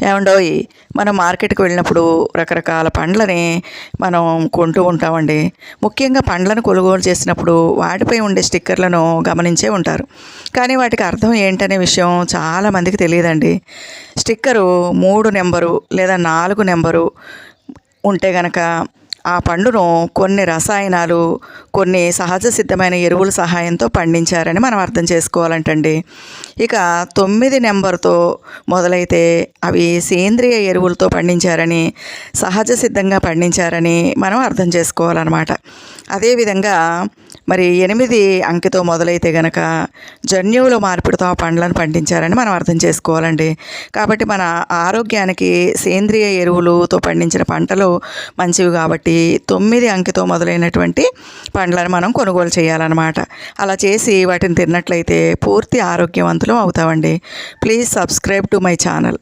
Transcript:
ఏమండోయ్, మనం మార్కెట్కి వెళ్ళినప్పుడు రకరకాల పండ్లని మనం కొంటూ ఉంటామండి. ముఖ్యంగా పండ్లను కొనుగోలు చేసినప్పుడు వాటిపై ఉండే స్టిక్కర్లను గమనించే ఉంటారు. కానీ వాటికి అర్థం ఏంటనే విషయం చాలామందికి తెలియదండి. స్టిక్కరు 3 నెంబరు లేదా 4 నెంబరు ఉంటే గనక ఆ పండును కొన్ని రసాయనాలు, కొన్ని సహజ సిద్ధమైన ఎరువుల సహాయంతో పండించారని మనం అర్థం చేసుకోవాలంటండి. ఇక 9 నెంబర్తో మొదలైతే అవి సేంద్రియ ఎరువులతో పండించారని, సహజ సిద్ధంగా పండించారని మనం అర్థం చేసుకోవాలన్నమాట. అదేవిధంగా మరి 8 అంకెతో మొదలైతే గనక జన్యువుల మార్పిడితో ఆ పండ్లను పండించారని మనం అర్థం చేసుకోవాలండి. కాబట్టి మన ఆరోగ్యానికి సేంద్రియ ఎరువులతో పండించిన పంటలు మంచివి కాబట్టి 9 అంకెతో మొదలైనటువంటి పండ్లను మనం కొనుగోలు చేయాలన్నమాట. అలా చేసి వాటిని తిన్నట్లయితే పూర్తి ఆరోగ్యవంతులం అవుతామండి. Please subscribe to my channel.